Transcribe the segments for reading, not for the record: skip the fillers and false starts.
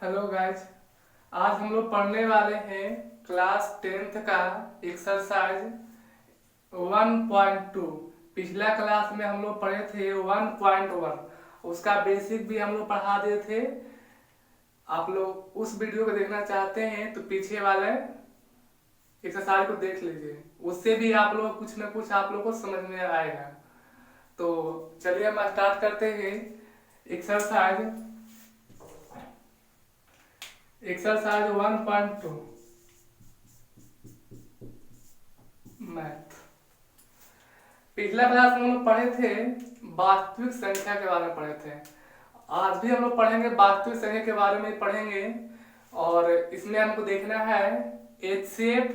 Hello guys. आज हम लोग पढ़ने वाले हैं क्लास 10th का एक्सरसाइज 1.2। पिछला क्लास में हम लोग पढ़े थे 1.1, उसका बेसिक भी हम लोग पढ़ा दिए थे। आप लोग उस वीडियो को देखना चाहते हैं तो पीछे वाले एक्सरसाइज को देख लीजिए, उससे भी आप लोग कुछ ना कुछ आप लोग को समझ में आएगा। तो चलिए हम स्टार्ट करते हैं एक्सरसाइज 1.2 मैथ। पिछला क्लास में हम लोग पढ़े थे वास्तविक संख्या के बारे में पढ़े थे। आज भी हम लोग पढ़ेंगे वास्तविक संख्या के बारे में पढ़ेंगे, और इसमें हमको देखना है एचसीएफ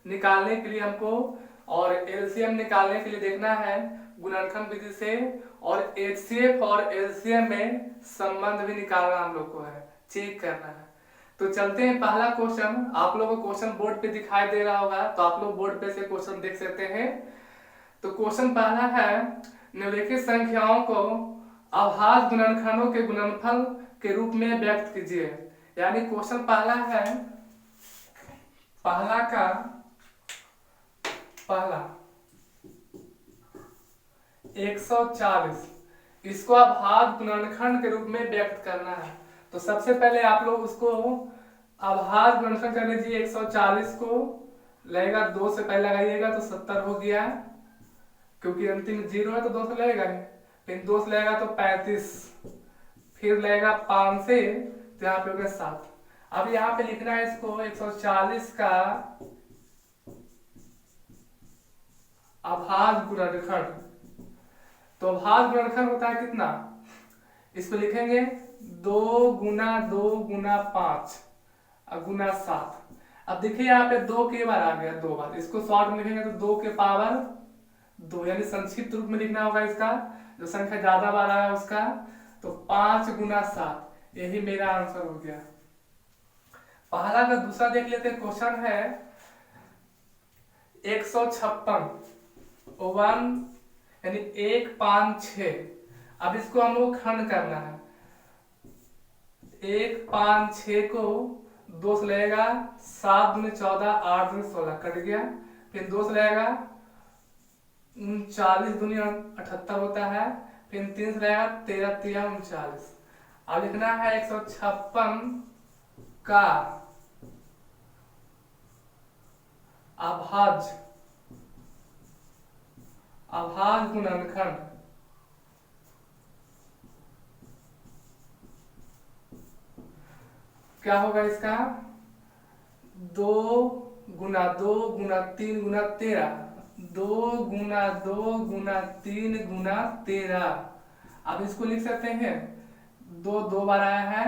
निकालने के लिए हमको, और एलसीएम निकालने के लिए देखना है गुणनखंड विधि से, और एचसीएफ और एलसीएम में संबंध भी निकालना हम लोग को है, चेक करना है। तो चलते हैं पहला क्वेश्चन। आप लोगों को क्वेश्चन बोर्ड पे दिखाई दे रहा होगा, तो आप लोग बोर्ड पे से क्वेश्चन देख सकते हैं। तो क्वेश्चन पहला है, निम्नलिखित संख्याओं को अभाज्य गुणनखंडों के गुणनफल के रूप में व्यक्त कीजिए। यानी क्वेश्चन पहला है, पहला 140, इसको अभाज्य गुणनखंड के रूप में व्यक्त करना है। तो सबसे पहले आप लोग उसको अभाज्य गुणनखंड कर लीजिए। 140 को लगेगा 2 से पहले लगाइएगा तो 70 हो गया, क्योंकि अंतिम 0 है तो 2 से लगेगा ही। फिर 2 से लगेगा तो 35, फिर लगेगा 5 से तो यहाँ पे हो गया 7। अब यहाँ पे लिखना है इसको 140 का अभाज्य गुणनखंड। तो अभाज्य गुणनखंड होता है कितना, इसको लिखेंगे 2 गुना 2 गुना 5 गुना 7। अब देखिए यहाँ पे 2 के बार आ गया, 2 बार। इसको शॉर्ट में लिखेंगे तो 2 के पावर 2, यानी संक्षिप्त रूप में लिखना होगा इसका, जो संख्या ज्यादा बार आया उसका। तो 5 गुना 7, यही मेरा आंसर हो गया। पहला का दूसरा देख लेते हैं। क्वेश्चन है 156, 1 यानी 1 5 6। अब इसको हम लोग खंड करना है। 1 5 6 को 2 से लगेगा 7 दूनी 14, 8 दूनी 16 कट गया। फिर 2 से लगेगा 39 दूनी 78 होता है। फिर 3 से लगेगा 13 3 39। अब लिखना है 156 का अभाज्य गुणनखंड। क्या होगा इसका, 2 गुना 2 गुना 3 गुना 13, 2 गुना 2 गुना 3 गुना 13। अब इसको लिख सकते हैं 2 2 बार आया है,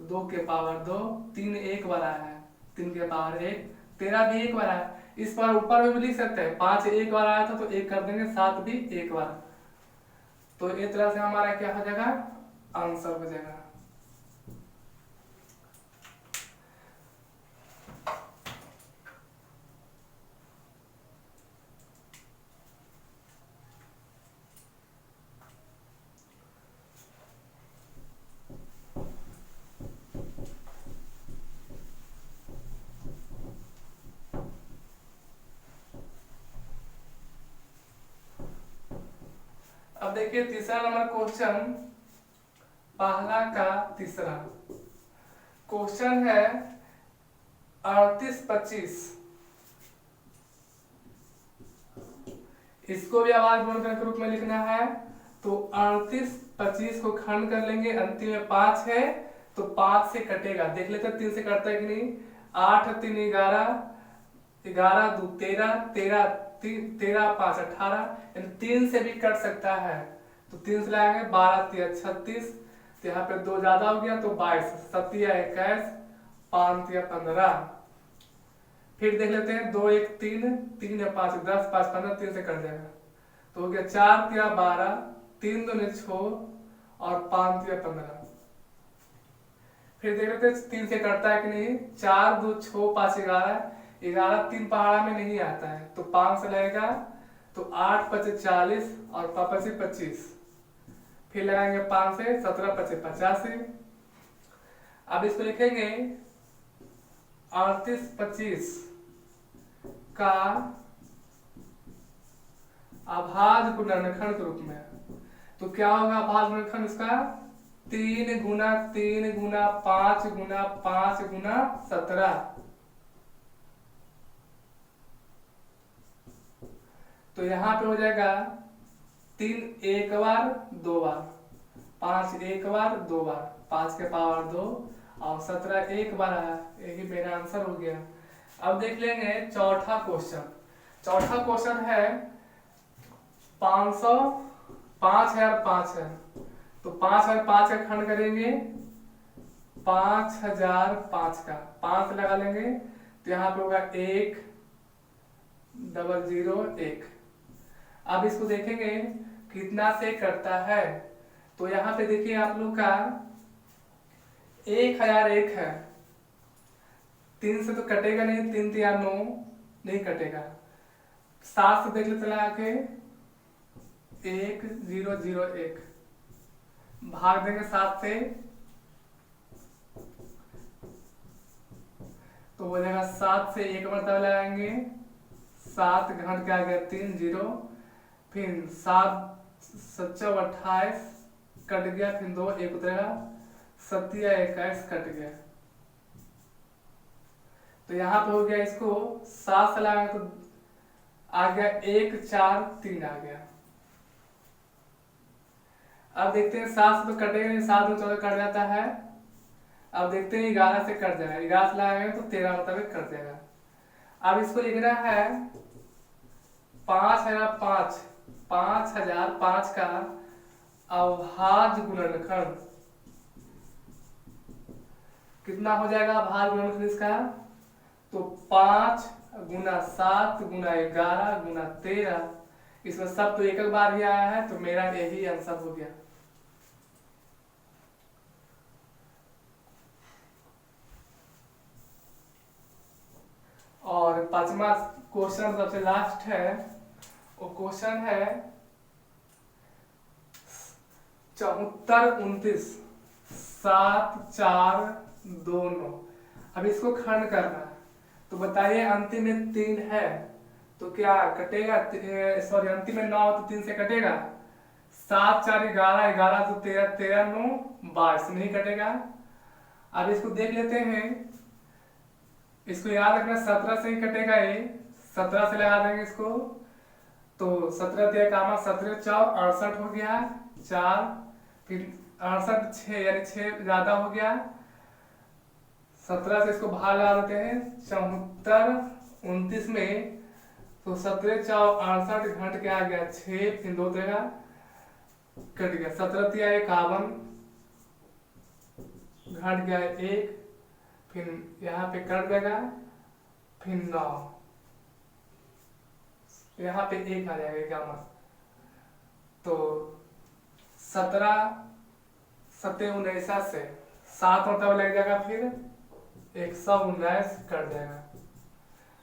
2 के पावर 2, 3 1 बार आया है, 3 के पावर 1, 13 भी 1 बार आया। इस बार ऊपर में भी लिख सकते हैं, 5 1 बार आया था तो 1 कर देंगे, 7 भी 1 बार। तो इस तरह से हमारा क्या हो जाएगा, आंसर हो जाएगा। अब देखिए तीसरा नंबर क्वेश्चन, पहला का तीसरा क्वेश्चन है 38 25। इसको भी अभाज्य गुणनखंड के रूप में लिखना है। तो 38 25 को खंड कर लेंगे, अंतिम में 5 है तो 5 से कटेगा, देख लेते हैं 3 से कटता है कि नहीं। 8 3 11, 11 2 13, 13 13 5 18, 3 से भी कट सकता है। तो 3 से लाएंगे 12 3 36, तो यहाँ पे 2 ज्यादा हो गया तो 22, 7 21, 5 15। फिर देख लेते हैं 2 1 3, 3 5 10, 5 15, 3 से कट जाएगा तो हो गया 4 12, 3 2 6 और 5 15। फिर देख लेते हैं 3 से कटता है कि नहीं। 4 2 6 5 11, 11 3 पहाड़ा में नहीं आता है तो 5 से लगेगा तो 8 5 40 और 5 25। फिर लगाएंगे 5 से 17 25 85। अब इसको लिखेंगे 38 25 का अभाज्य गुणनखंड के रूप में। तो क्या होगा अभाज्य गुणनखंड इसका? 3 गुना 3 गुना 5 गुना 5 गुना 17। तो यहाँ पे हो जाएगा 3 एक बार 2 बार, 5 एक बार 2 बार, 5 के पावर 2 और 17 एक बार आया। यही मेरा आंसर हो गया। अब देख लेंगे चौथा क्वेश्चन। चौथा क्वेश्चन है 5005 है। तो 5005 का खंड करेंगे 5005 का 5 लगा लेंगे तो यहाँ पे होगा 1 0 0 1। अब इसको देखेंगे कितना से करता है। तो यहाँ पे देखिए आप लोग का 1001 है, 3 से तो कटेगा नहीं, 3 3 9 नहीं कटेगा। 7 से देख लेते आके 1 0 0 1 भाग देंगे 7 से तो हो जाएगा 7 से 1 मरतबा लगाएंगे, 7 घंट के आ गया 3 0, फिर 7 7 28 कट गया, फिर 2 1 उतरेगा, 7 21 कट गया। तो यहाँ पे हो गया इसको 7 से लगाएंगे तो आ गया 1 4 3 आ गया। अब देखते हैं 7 से तो कटेगा नहीं, 7 में 14 कट जाता है। अब देखते हैं 11 से कट जाएगा, 11 से लगाएंगे तो 13 मुताबिक कट जाएगा। अब इसको लिखना है 5005 का अभाज्य गुणनखंड। कितना हो जाएगा अभाज्य गुणनखंड इसका? तो 5 गुना 7 गुना 11 गुना 13, इसमें सब तो एक बार ही आया है, तो मेरा यही आंसर हो गया। और 5वां क्वेश्चन सबसे लास्ट है, वो क्वेश्चन है 74 29 7 4 2 9। अब इसको खंड करना है। तो बताइए अंतिम में 3 है तो क्या कटेगा? सॉरी अंतिम में 9 तो 3 से कटेगा। 7 4 11 11 तो 13 13 9 22 नहीं कटेगा। अब इसको देख लेते हैं, इसको याद रखना 17 से ही कटेगा। ये 17 से लगा देंगे इसको तो 17 दिया कामा 17 4 68 हो गया 4, फिर 68 6 यानी 6 ज्यादा हो गया। 17 से इसको भाग लगा देते हैं 74 29 में, तो 17 4 68 घंट के आ गया 6, फिर 2 देगा कट गया। 17 तिया 51 घंट गया 1, फिर यहाँ पे कट देगा, फिर 9 यहाँ पे 1 आ जाएगा 51। तो 17 7 19 से 7 मतलब लग जाएगा, फिर 119 कट जाएगा।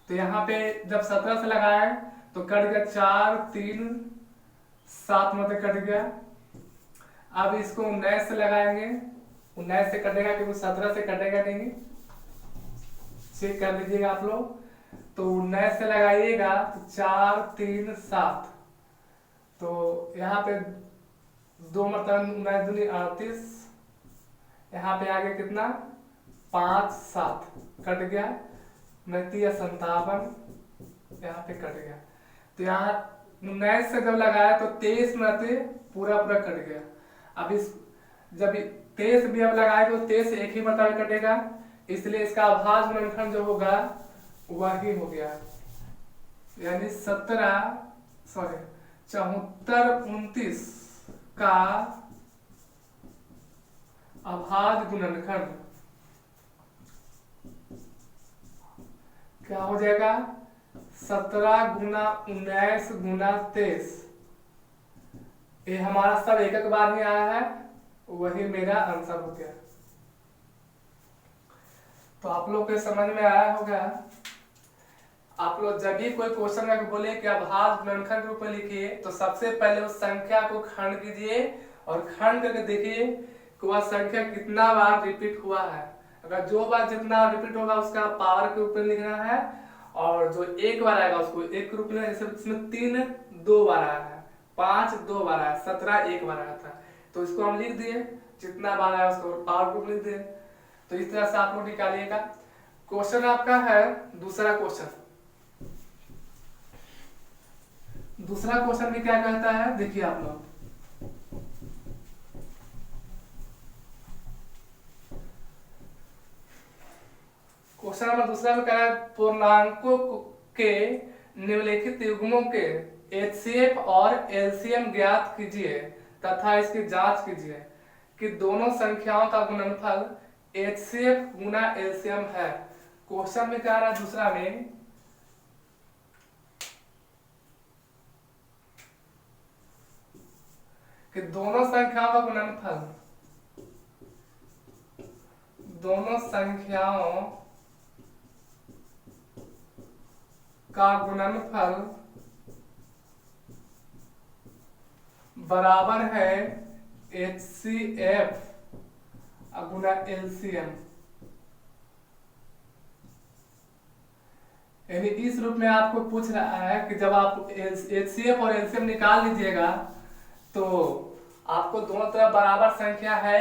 तो यहाँ पे जब 17 से लगाए तो कट गया 4 3 7 मतलब कट गया। अब इसको 19 से लगाएंगे, 19 से कटेगा क्योंकि 17 से कटेगा नहीं, चेक कर लीजिएगा आप लोग। तो 19 से लगाइएगा तो 4 3 7, तो यहाँ पे 2 मतलब 19 दूनी 38, यहाँ पे आगे कितना 5 7 कट गया, 59 57 यहाँ पे कट गया। तो यहाँ 19 से जब लगाया तो 23 मिनट पूरा पूरा कट गया। अब इस जब 23 भी अब लगाए तो 23 एक ही मतलब कटेगा, इसलिए इसका अभाज्य गुणनखंड जो होगा वही हो गया, यानी 74 29 का अभाज्य गुणनखंड क्या हो जाएगा 17 गुना 19 गुना 23। ये हमारा सब एक बार ही आया है, वही मेरा आंसर हो गया। तो आप लोग के समझ में आया होगा। आप लोग जब भी कोई क्वेश्चन में बोले कि अभाज्य गुणनखंड के रूप में लिखिए तो सबसे पहले उस संख्या को खंड कीजिए और खंड करके देखिए कि वह संख्या कितना बार रिपीट हुआ है। अगर जो बार जितना रिपीट होगा उसका पावर के रूप में लिखना है, और जो एक बार आएगा उसको एक के रूप में। जैसे इसमें 3 2 बार आया है, 5 2 बार आया, 17 एक बार आया था, तो इसको हम लिख दिए, जितना बार आया उसको पावर के रूप में लिख दिए। तो इस तरह से आप लोग निकालिएगा। क्वेश्चन आपका है दूसरा क्वेश्चन। दूसरा क्वेश्चन में क्या कहता है, देखिए आप लोग। क्वेश्चन नंबर दूसरा में कह रहा है पूर्णांकों के निम्नलिखित युग्मों के एचसीएफ और एलसीएम ज्ञात कीजिए तथा इसकी जांच कीजिए कि दोनों संख्याओं का गुणनफल एचसीएफ गुना एलसीएम है। क्वेश्चन में कह रहा है दूसरा में कि दोनों संख्याओं का गुणनफल, दोनों संख्याओं का गुणनफल बराबर है HCF गुना LCM। यानी इस रूप में आपको पूछ रहा है कि जब आप HCF और LCM निकाल लीजिएगा तो आपको दोनों तरफ बराबर संख्या है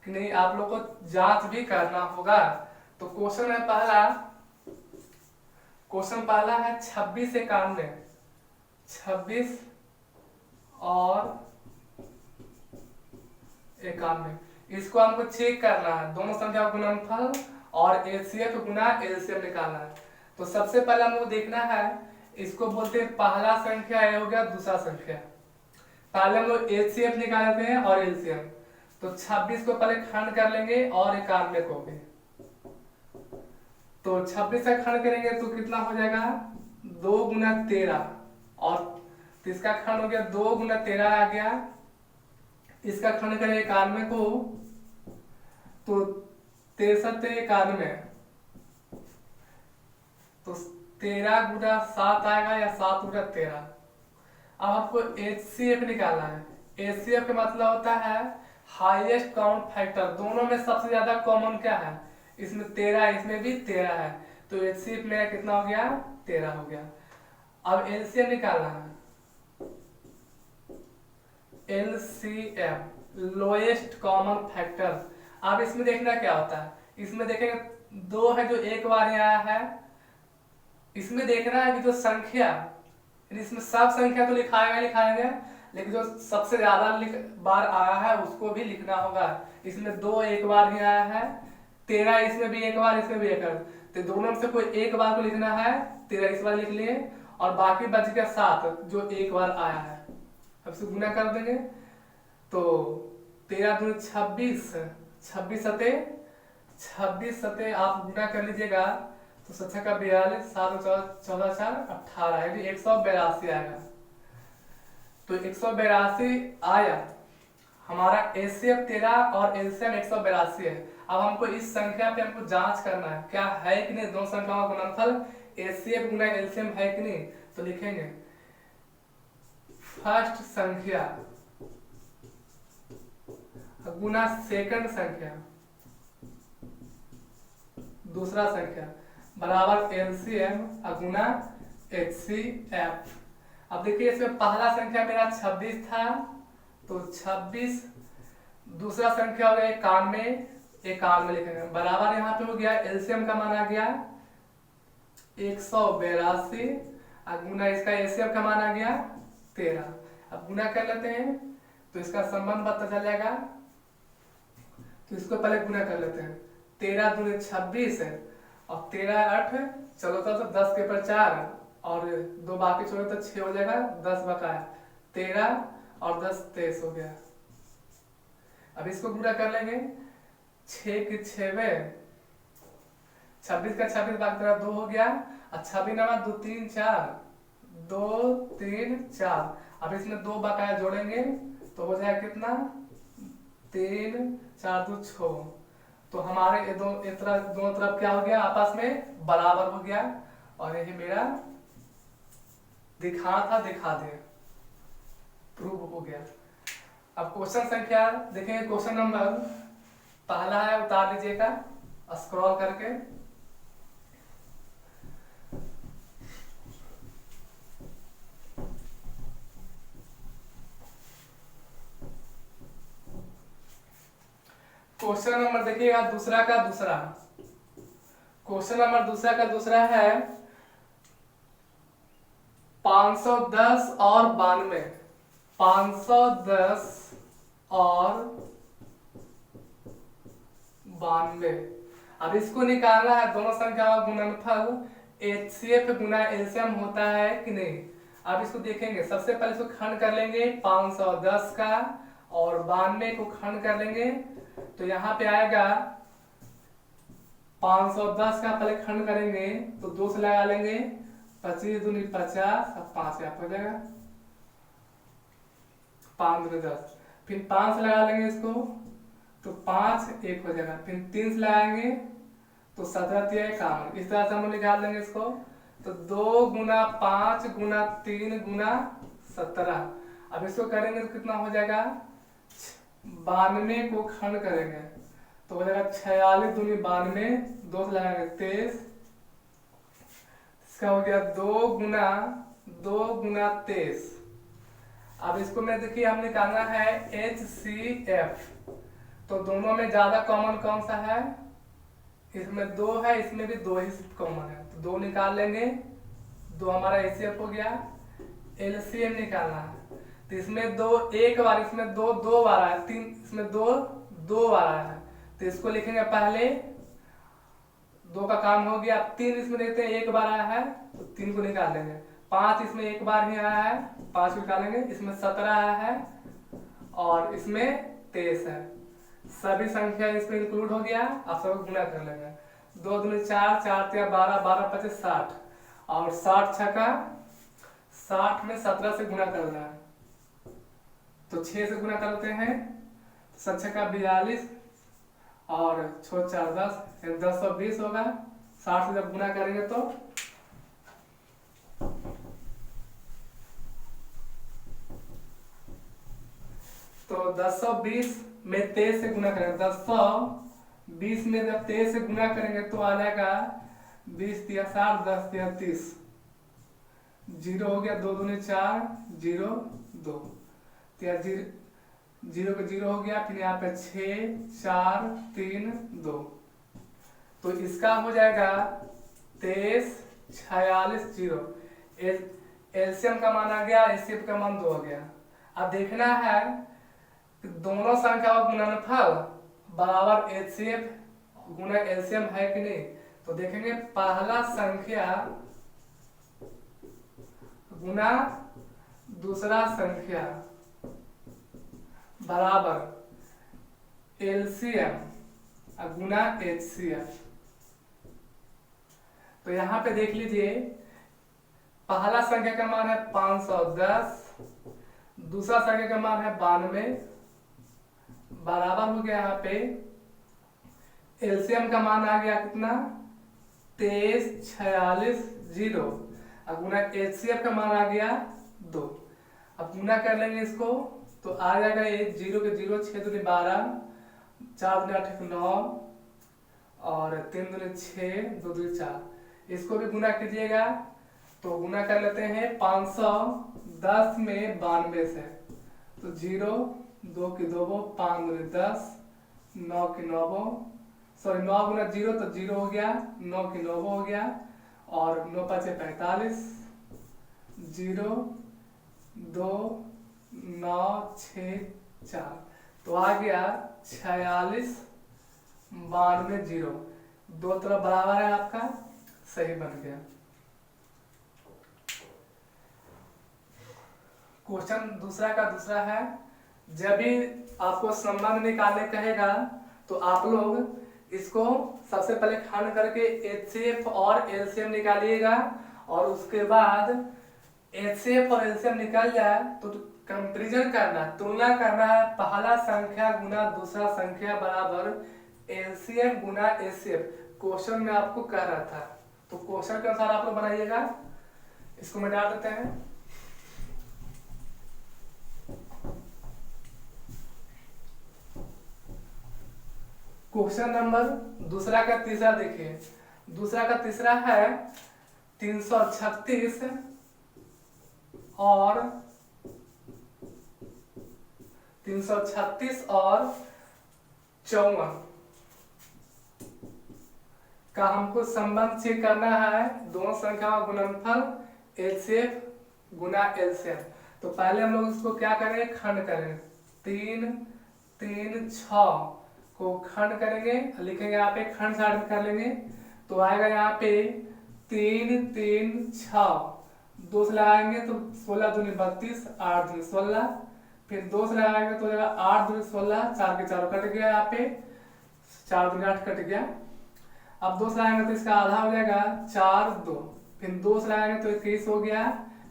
कि नहीं, आप लोग को जांच भी करना होगा। तो क्वेश्चन है पहला, क्वेश्चन पहला है 26 91, 26 और 91, इसको हमको चेक करना है, दोनों संख्या का गुणनफल और एचसीएफ गुना एलसीएम निकालना है। तो सबसे पहले हमको देखना है, इसको बोलते हैं पहला संख्या ये हो गया, दूसरा संख्या। पहले हम लोग एचसीएफ निकालते हैं और एलसीएम। तो 26 को पहले खंड कर लेंगे और 91 को भी। तो 26 का खंड करेंगे तो कितना हो जाएगा, 2 गुना 13, और इसका खंड हो गया 2 गुना 13 आ गया। इसका खंड करें 91 को तो 63 91, तो 13 गुना 7 आएगा या 7 गुना 13। अब आपको एचसीएफ निकालना है। एचसीएफ का मतलब होता है हाईएस्ट कॉमन फैक्टर, दोनों में सबसे ज्यादा कॉमन क्या है, इसमें 13, इसमें भी 13 है, तो एचसीएफ मेरा कितना हो गया, 13 हो गया। अब एलसीएम निकालना है। LCM lowest common factor. अब इसमें देखना क्या होता है, इसमें देखेंगे 2 है जो एक बार यहाँ है, इसमें देखना है कि जो संख्या, इसमें सब संख्या तो लिखाएंगे, लेकिन जो सबसे ज्यादा बार आया है उसको भी लिखना होगा। इसमें 2 एक बार ही आया है, 13 इसमें भी एक बार, इसमें भी एक बार, तो दोनों में से कोई एक बार को लिखना है, 13 इस बार लिख लिए, और बाकी बच गया 7 जो एक बार आया है। अब इसे गुना कर देंगे तो 13 दूनी 26, 26 सते आप गुना कर लीजिएगा तो 7 का 42, 7 14 4 18, यानी 182 आएगा। तो 182 आया हमारा। एचसीएफ 13 और एलसीएम 182 है। अब हमको इस संख्या पे हमको जांच करना है क्या है कि नहीं, दोनों संख्याओं का गुणनफल एचसीएफ गुना एलसीएम है कि नहीं। तो लिखेंगे फर्स्ट संख्या गुना सेकंड संख्या दूसरा संख्या बराबर एलसीएम गुना एचसीएफ। अब देखिए इसमें पहला संख्या मेरा 26 था, तो 26, दूसरा संख्या हो गया 91, 91 लिखेंगे बराबर, यहाँ पे हो गया एलसीएम का मान आ गया 182 गुना इसका एलसीएम का मान आ गया 13। अब गुना कर लेते हैं तो इसका संबंध पता चल जाएगा। तो इसको पहले गुना कर लेते हैं, 13 दूनी 26 है और 13 8 चलो तो 10 के ऊपर 4 और 2 बाकी छोड़े तो 6 हो जाएगा, 10 बकाया, 13 और 10 23 हो गया। अब इसको गुना कर लेंगे, 6 के 6 में 26 का 26 बाकी 2 हो गया, और 26 नवा 2 3 4 2 3 4। अब इसमें 2 बकाया जोड़ेंगे तो हो जाएगा कितना, 3 4 2 6। तो हमारे दोनों तरफ क्या हो गया, आपस में बराबर हो गया, और यही मेरा दिखा दे, प्रूव हो गया। अब क्वेश्चन संख्या देखेंगे, क्वेश्चन नंबर पहला है, उतार लीजिएगा स्क्रॉल करके क्वेश्चन नंबर देखिएगा दूसरा का दूसरा। क्वेश्चन नंबर दूसरा का दूसरा है 510 और 92। 510 और 92। अब इसको निकालना है, दोनों संख्या का गुणनफल एचसीएफ गुना एलसीएम होता है कि नहीं। अब इसको देखेंगे, सबसे पहले इसको खंड कर लेंगे 510 का और 92 को खंड कर लेंगे। तो यहाँ पे आएगा 510 का पहले खंड करेंगे तो 2 से लगा लेंगे, 25 दूनी 50 और 5 यहाँ हो जाएगा, 5 दूनी 10। फिर 5 से लगा लेंगे इसको तो 5 1 हो जाएगा, फिर 3 से लगाएंगे तो 17 3 51। इस तरह से हम निकाल लेंगे इसको। तो 2 गुना 5 गुना 3 गुना 17। अब इसको करेंगे तो कितना हो जाएगा, 92 को खंड करेंगे तो हो जाएगा 46 दूनी 92, 2 से लगाएंगे 23। इसका हो गया 2 गुना 23। अब इसको में देखिए हम निकालना है HCF। तो दोनों में ज्यादा कॉमन कौन सा है, इसमें 2 है, इसमें भी 2 ही कॉमन है, तो 2 निकाल लेंगे। 2 हमारा HCF हो गया। LCM निकालना है तो इसमें 2 एक बार, इसमें 2 2 बार आया, 3 इसमें 2 2 बार आया है, तो इसको लिखेंगे पहले 2 का काम हो गया। 3 इसमें देखते हैं 1 बार आया है तो 3 को निकाल लेंगे। 5 इसमें 1 बार ही आया है, 5 को निकालेंगे। इसमें 17 आया है और इसमें 23 है। सभी संख्या इसमें इंक्लूड हो गया। आप सब गुना कर लेंगे। 2 दूनी 4, 4 3 12, 12 25 60 और 60 छका 60 में 17 से गुना करना है तो 6 से गुना करते हैं, 7 छका 42 और 6 4 10, 1020 होगा। 60 से जब गुना करेंगे तो 1020 में 23 से गुना करेंगे, 1020 में जब 23 से गुना करेंगे तो आ जाएगा 20 3 60, 10 3 30, 0 हो गया, 2 दूनी 4, 0 2, 0 का 0 हो गया। फिर यहाँ पे 6 4 3 2, तो इसका हो जाएगा 23 46 0। एलसीएम का मान आ गया, एचसीएफ का मान 2 हो गया। अब देखना है कि दोनों संख्या का गुणनफल बराबर एचसीएफ गुना एलसीएम है कि नहीं। तो देखेंगे पहला संख्या गुना दूसरा संख्या बराबर एलसीएम गुना एचसीएफ। तो यहाँ पे देख लीजिए, पहला संख्या का मान है 510, दूसरा संख्या का मान है 92, बराबर हो गया। यहाँ पे एलसीएम का मान आ गया कितना, 23 46 0 और गुना एचसीएफ का मान आ गया 2। अब गुना कर लेंगे इसको तो आ जाएगा ये 0 के 0, 6 दूनी 12, 4 दूनी 8 9 और 3 दूनी 6, 2 दूनी 4। इसको भी गुना कीजिएगा तो गुना कर लेते हैं 510 में 92 से, तो 0 2 की 2, 5 दूनी 10, 9 की 9, सॉरी 9 गुना 0 तो 0 हो गया, 9 की 9 हो गया और 9 5 45, 0 2 9 6 4, तो आ गया 46 92 0। दो तरफ बराबर है, आपका सही बन गया। क्वेश्चन दूसरा का दूसरा है, जब भी आपको संबंध निकालने कहेगा तो आप लोग इसको सबसे पहले खंड करके एचसीएफ और एलसीएम निकालिएगा और उसके बाद एचसीएफ और एलसीएम निकल जाए तो कंपैरिजन करना, तुलना करना है, पहला संख्या गुना दूसरा संख्या बराबर एलसीएम गुना एचसीएफ। क्वेश्चन में आपको कह रहा था, तो क्वेश्चन के अनुसार आप लोग बनाइएगा। इसको मैं डाल देते हैं। क्वेश्चन नंबर दूसरा का तीसरा देखिए। दूसरा का तीसरा है 336 और 54 का हमको संबंध चेक करना है। दोनों संख्या का गुणनफल एलसीएम गुना एलसीएम। तो पहले हम लोग इसको क्या करेंगे, खंड करेंगे। 3 3 6 को खंड करेंगे, लिखेंगे यहाँ पे, खंड साइड कर लेंगे तो आएगा यहाँ पे 3 3 6, 2 से लगाएंगे तो 16 दूनी 32, 8 दूनी 16, फिर 2 से लगाएंगे तो 8 दूनी 16, 4 के 4 कट गया, यहाँ पे 4 दूनी 8 कट गया। अब 2 से लगाएंगे तो इसका आधा हो जाएगा 4 2, फिर 2 से लगाएंगे तो 21 हो गया,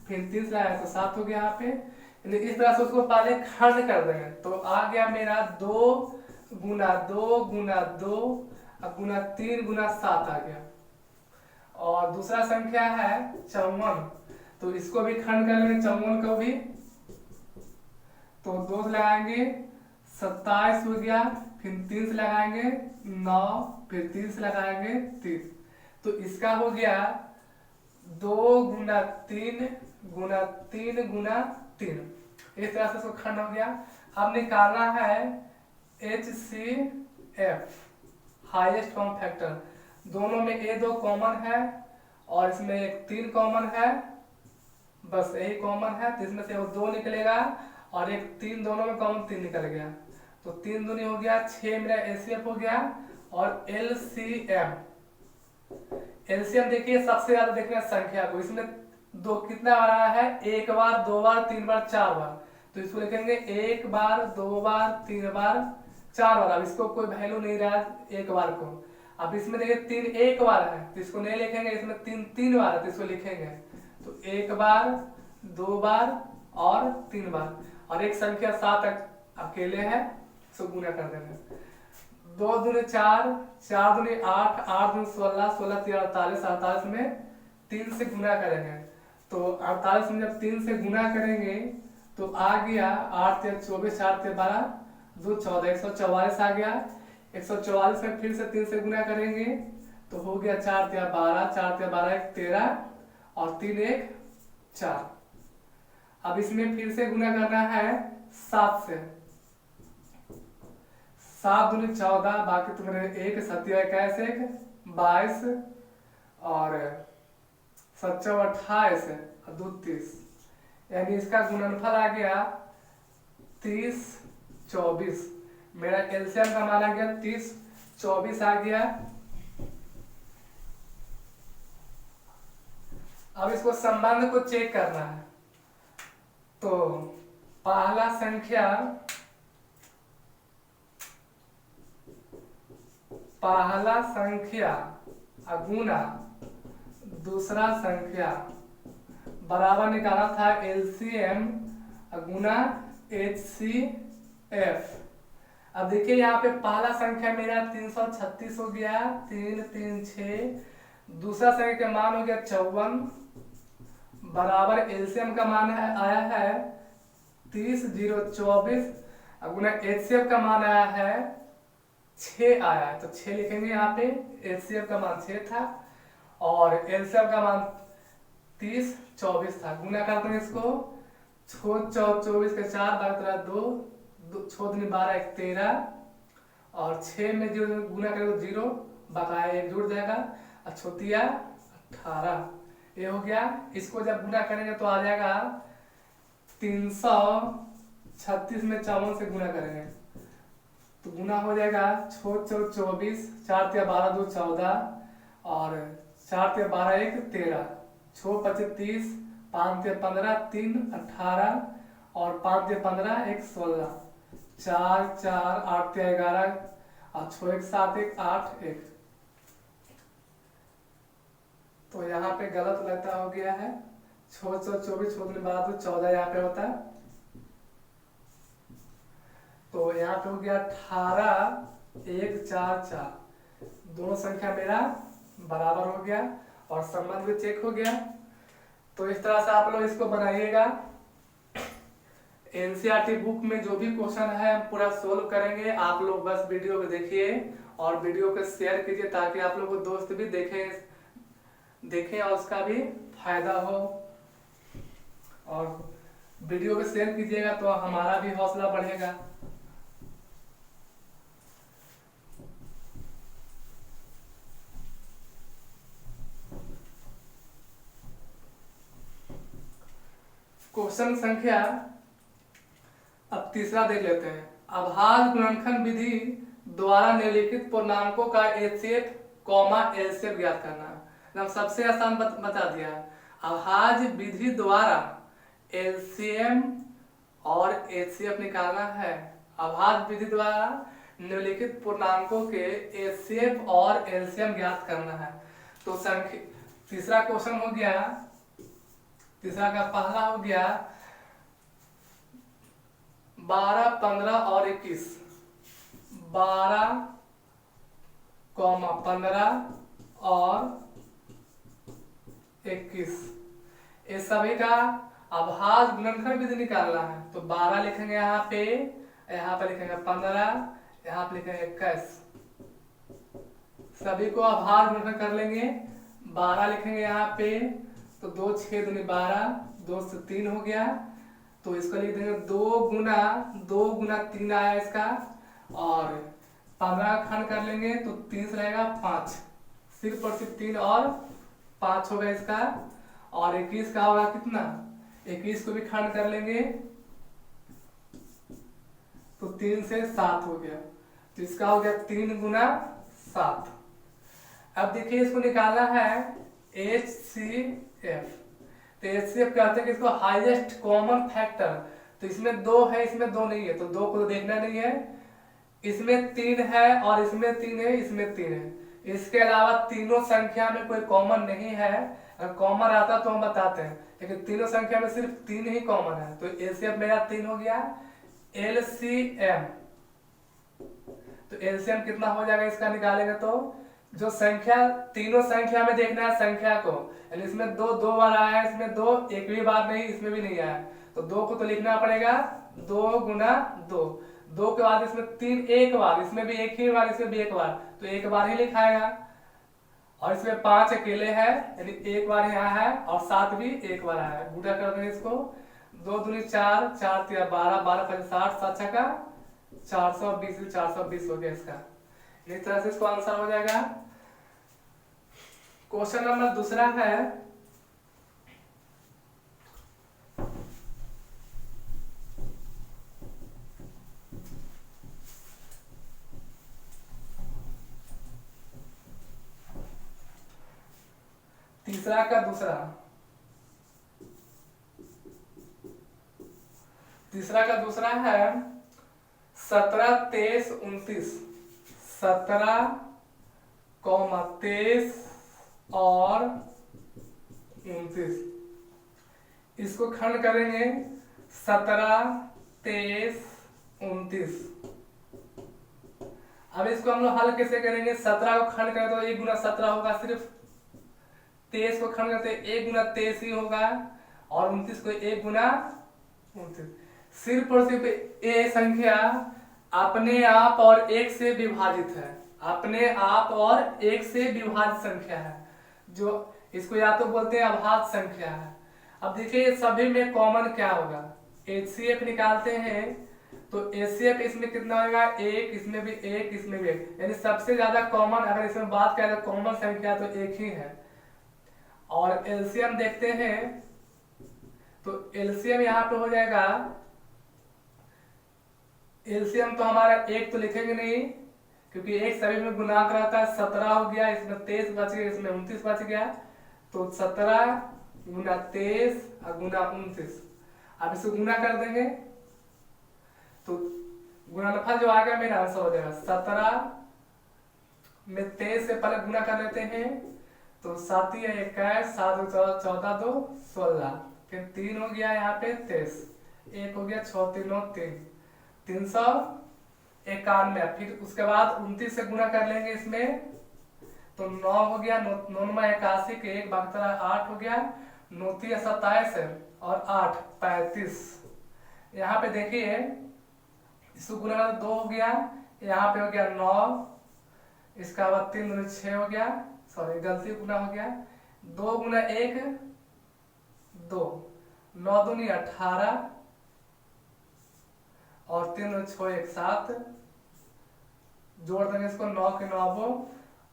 फिर 3 से लगाएंगे तो 7 हो गया यहाँ पे। इस तरह से उसको पहले खंड कर देंगे तो आ गया मेरा 2 गुना 2 गुना 2 गुना 3 गुना 7 आ गया। और दूसरा संख्या है 54, तो इसको भी खंड कर लेंगे 54 को भी। तो 2 से लगाएंगे 27 हो गया, फिर 3 से लगाएंगे 9, फिर 3 से लगाएंगे 30, तो इसका हो गया 2 गुना 3 गुना 3 गुना 3। इस तरह से इसको खंड हो गया। अब निकालना है HCF हाईएस्ट कॉमन फैक्टर। दोनों में ये 2 कॉमन है और इसमें एक 3 कॉमन है, बस यही कॉमन है, तो इसमें से वो 2 निकलेगा और एक 3, दोनों में कॉमन 3 निकल गया, तो 3 दूनी हो गया 6 मेरा एलसीएफ हो गया। और एलसीएम देखिए सबसे ज्यादा देखना संख्या को, इसमें 2 कितना बार आया है, 1 बार 2 बार 3 बार 4 बार, तो इसको लिखेंगे 1 बार 2 बार 3 बार 4 बार। अब इसको कोई वैल्यू नहीं रहा 1 बार को। अब इसमें देखिए 3 1 बार है तो इसको नहीं लिखेंगे, इसमें 3 3 बार है तो इसको लिखेंगे। तो 1 बार 2 बार और 3 बार, और एक संख्या 7 अकेले है, इसको गुना कर देंगे। 2 दूनी 4, 4 दूनी 8, 8 दूनी 16, 16 3 48, 48 में 3 से गुना करेंगे। तो 48 में जब 3 से गुना करेंगे तो आ गया 8 3 24, 4 3 12, 2 14, 144 आ गया। 144 में फिर से 3 से गुना करेंगे तो हो गया 4 3 12, 4 3 12 1 13 और 3 1 4। अब इसमें फिर से गुना करना है 7 से, 7 दूनी 14, बाकी तुम्हारे 1 7 21 1 22 और 7 28 और 2 30, यानी इसका गुणनफल आ गया 30 24। मेरा एलसीएम का मान आ गया 30 24 आ गया। अब इसको संबंध को चेक करना है। तो पहला संख्या गुना दूसरा संख्या बराबर निकाला था एलसीएम गुना HCF। अब देखिए यहाँ पे पहला संख्या मेरा 336 हो गया, 3 3 6। दूसरा संख्या का मान हो गया 54 बराबर एलसीएम का मान आया है 30 0 24 गुना HCF का मान आया है 6 आया है, तो 6 लिखेंगे यहाँ पे। HCF का मान 6 था और एलसीएम का मान 30 24 था। गुना करते हैं इसको, 24 के 4 बार 2 6 दूनी 12 1 13 और 6 में जो गुना करेंगे तो 0 बकाया 1 जुड़ जाएगा और छोटिया 18, ये हो गया। इसको जब गुना करेंगे तो आ जाएगा 336 में 54 से गुना करेंगे तो गुना हो जाएगा 6 4 24, 4 3 12 2 14 और 4 3 12 1 13, 6 25 30, 5 3 15 3 18 और 5 3 15 1 16, 4 4 8 3 11 और 6 1 7 1 8 1। तो यहाँ पे गलत लगता हो गया है, 6 4 24 6 दूनी 12 2 14 यहाँ पे होता है, तो यहाँ पे हो गया 18 1 4 4। दोनों संख्या मेरा बराबर हो गया और संबंध भी चेक हो गया। तो इस तरह से आप लोग इसको बनाइएगा। एनसीईआरटी बुक में जो भी क्वेश्चन है पूरा सोल्व करेंगे, आप लोग बस वीडियो को देखिए और वीडियो को शेयर कीजिए ताकि आप लोग दोस्त भी देखें और उसका भी फायदा हो। और वीडियो को शेयर कीजिएगा तो हमारा भी हौसला बढ़ेगा। क्वेश्चन संख्या अब तीसरा देख लेते हैं। अभाज्य गुणनखंड विधि द्वारा निम्नलिखित पूर्णांकों का एचसीएफ कॉमा एलसीएफ ज्ञात करना। हम सबसे आसान बता दिया। अभाज्य विधि द्वारा एलसीएम और एचसीएफ निकालना है। अभाज्य विधि द्वारा निम्नलिखित पूर्णांकों के एचसीएफ और एलसीएम ज्ञात करना है। तो तीसरा क्वेश्चन हो गया, तीसरा का पहला हो गया 12, 15 और 21। 12, 15 और 21 ये सभी का अभाज्य गुणनखंड विधि निकालना है। तो 12 लिखेंगे यहाँ पे लिखेंगे 15, यहाँ पे लिखेंगे 21। सभी को अभाज्य गुणनखंड कर लेंगे। 12 लिखेंगे यहाँ पे तो 2 6 दूनी 12, 2 से 3 हो गया। तो इसको लिख देंगे 2 गुना 3 आया इसका। और 15 का खंड कर लेंगे तो 3 से रहेगा 5, सिर्फ और सिर्फ 3 और 5 होगा इसका। और 21 का होगा कितना, 21 को भी खंड कर लेंगे तो 3 से 7 हो गया। तो इसका हो गया 3 गुना 7। अब देखिए इसको निकालना है HCF। तो HCF कहते हैं कि इसको हाईएस्ट कॉमन फैक्टर। तो इसमें 2 है, इसमें 2 नहीं है, तो 2 को तो देखना नहीं है। इसमें 3 है और इसमें 3 है, इसमें 3 है। इसके अलावा तीनों संख्या में कोई कॉमन नहीं है। अगर कॉमन आता तो हम बताते हैं, लेकिन तीनों संख्या में सिर्फ 3 ही कॉमन है। तो HCF मेरा 3 हो गया। LCM, तो LCM कितना हो जाएगा इसका निकालेंगे तो जो संख्या तीनों संख्या में देखना है संख्या को, यानी इसमें 2 बार आया है, इसमें 2 एक भी बार नहीं, इसमें भी नहीं आया। तो 2 को तो लिखना पड़ेगा 2 गुना 2। 2 के बाद इसमें 3 एक बार, इसमें भी एक ही बार, इसमें भी एक बार, तो एक बार ही लिखाएगा। और इसमें 5 अकेले है, यानी एक बार यहाँ है, और 7 भी एक बार आया है। गुणा कर देंगे इसको, 2 दूनी 4, 4 3 12, 12 5 60, 7 6 का 420, 420 हो गया इसका। इस तरह से इसको आंसर हो जाएगा। क्वेश्चन नंबर दूसरा है तीसरा का दूसरा। तीसरा का दूसरा है 17, 23, 29। 17, 23 और 29 इसको खंड करेंगे 17, 23, 29। अब इसको हम लोग हल कैसे करेंगे? 17 को खंड करें तो 1 गुना 17 होगा सिर्फ। 23 को खंड करते 1 गुना 23 ही होगा। और 29 को 1 गुना 29। सिर्फ और सिर्फ ये संख्या अपने आप और 1 से विभाजित है। अपने आप और 1 से विभाजित संख्या है, जो इसको या तो बोलते हैं अभाज्य संख्या है। अब देखिए सभी में कॉमन क्या होगा, HCF निकालते हैं तो HCF इसमें कितना होगा 1, इसमें भी 1, इसमें भी 1, यानी सबसे ज्यादा कॉमन अगर इसमें बात करें तो कॉमन संख्या तो 1 ही है। और LCM देखते हैं तो LCM यहाँ पे हो जाएगा, LCM तो हमारा 1 तो लिखेंगे नहीं क्योंकि 1 सभी में गुणांक रहता है। 17 हो गया, इसमें 23 बच गया, इसमें 29 बच गया। तो 17 गुना 23 और गुना 29। अब इसको गुना कर देंगे तो गुणनफल जो आ गया मेरा आंसर हो जाएगा। 17 में 23 से पहले गुना कर लेते हैं तो 7 या 21, 7 14 2 16, फिर 3 हो गया यहाँ पे 23, 1 हो गया 6 3 9 3, 391। फिर उसके बाद 29 से गुना कर लेंगे इसमें तो 9 हो गया, 9 81 के 1 72 8 हो गया, 9 27 और 8 35। यहाँ पे देखिए इसको गुना 2 हो गया, यहाँ पे हो गया 9, इसका बाद 3 दूनी 6 हो गया, सॉरी गलती गुना हो गया, 2 गुना 1 2, 9 दूनी 18 और 3 दूनी 6 1 7, जोड़ देंगे इसको 9 के 9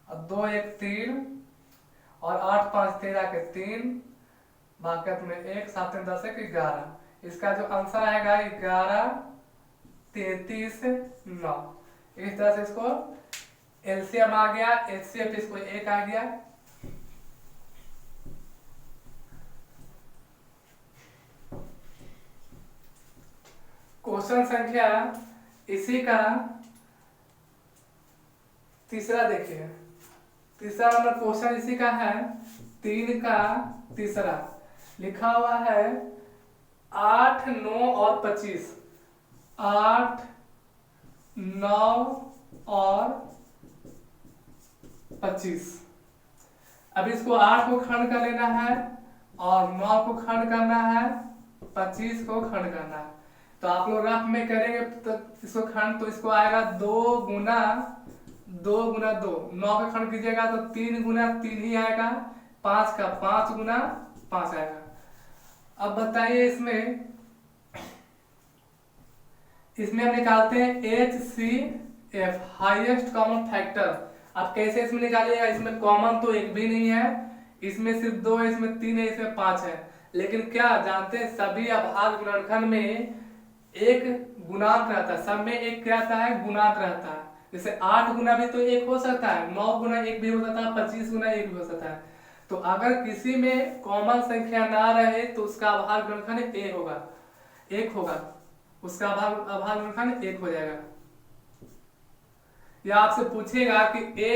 और 2 1 3 और 8 5 13 के 3, भाग्यत में 1 7 3 10 1 11। इसका जो आंसर आएगा 11 33 9। इस तरह से इसको एलसीएम आ गया, एचसीएफ इसको 1 आ गया। क्वेश्चन संख्या इसी का तीसरा देखिए, तीसरा नंबर क्वेश्चन इसी का है 3 का तीसरा। लिखा हुआ है 8 9 और 25, 8 9 और 25। अब इसको 8 को खंड कर लेना है और 9 को खंड करना है, 25 को खंड करना है। तो आप लोग रफ में करेंगे तो इसको खंड, तो इसको आएगा 2 गुना 2 गुना 2। 9 का खंड कीजिएगा तो 3 गुना 3 ही आएगा, 5 का 5 गुना 5 आएगा। अब बताइए इसमें हम निकालते हैं HCF, हाईएस्ट कॉमन फैक्टर। अब कैसे इसमें निकालिएगा, इसमें कॉमन तो एक भी नहीं है, इसमें सिर्फ 2 है, इसमें 3 है, इसमें 5 है। लेकिन क्या जानते हैं, सभी अभाज्य गुणनखंड में एक गुणांक रहता है, सब में एक क्या रहता है, गुणांक रहता है। जैसे 8 गुना भी तो 1 हो सकता है, 9 गुना 1 भी हो सकता है, 25 गुना 1 भी हो सकता है। तो अगर किसी में कॉमन संख्या ना रहे तो उसका अभाज्य गुणनखंड 1 होगा, उसका अभाज्य गुणनखंड 1 हो जाएगा। या आपसे पूछेगा कि A,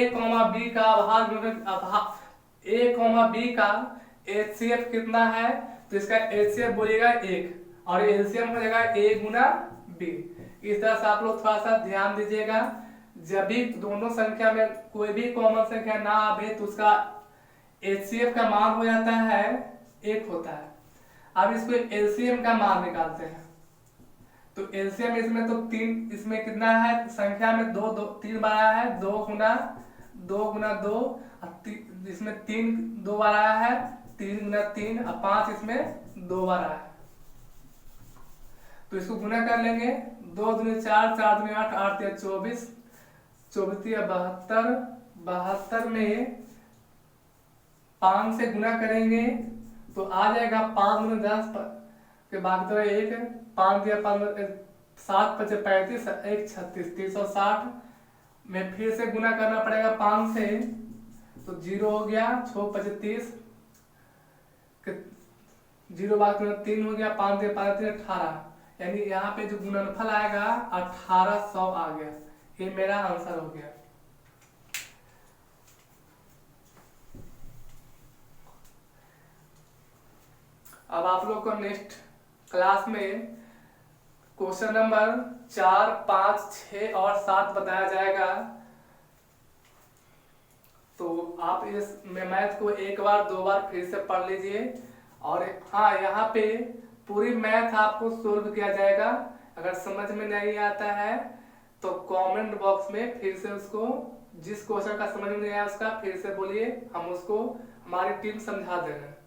B का अभाज्य गुणनखंड, A, B का HCF कितना है, तो इसका HCF बोलिएगा 1 और एलसीएम हो जाएगा A गुना B। इस तरह से आप लोग थोड़ा सा ध्यान दीजिएगा, जब भी दोनों संख्या में कोई भी कॉमन संख्या ना आवे तो उसका HCF का मान हो जाता है 1 होता है। अब इसको एलसीएम का मान निकालते हैं, तो एलसीएम इसमें तो 3, इसमें कितना है संख्या में 2 3 बार आया है, 2 गुना 2 इसमें 3 2 बार आया है, 3 गुना 3 और 5 इसमें 2 बार आया है। तो इसको गुना कर लेंगे, 2 दूनी 4 4 दूनी 8 8 या 24 24 या 72, 72 में 5 से गुना करेंगे तो आ जाएगा 5 दूनी 10 के बाद तो 1 5 दिया 5 7 5 35 1 36 360 में फिर से गुना करना पड़ेगा 5 से, तो 0 हो गया, 6 35 0 बात 3 हो गया, 5 दिया 5 3 18, यानी यहाँ पे जो गुणनफल आएगा 1800 आ गया। ये मेरा आंसर हो गया। अब आप लोग को नेक्स्ट क्लास में क्वेश्चन नंबर 4 5 6 और 7 बताया जाएगा। तो आप इस मैथ को एक बार 2 बार फिर से पढ़ लीजिए, और हाँ यहाँ पे पूरी मैथ आपको सोल्व किया जाएगा। अगर समझ में नहीं आता है तो कमेंट बॉक्स में फिर से उसको, जिस क्वेश्चन का समझ में नहीं आया उसका फिर से बोलिए, हम उसको हमारी टीम समझा देंगे।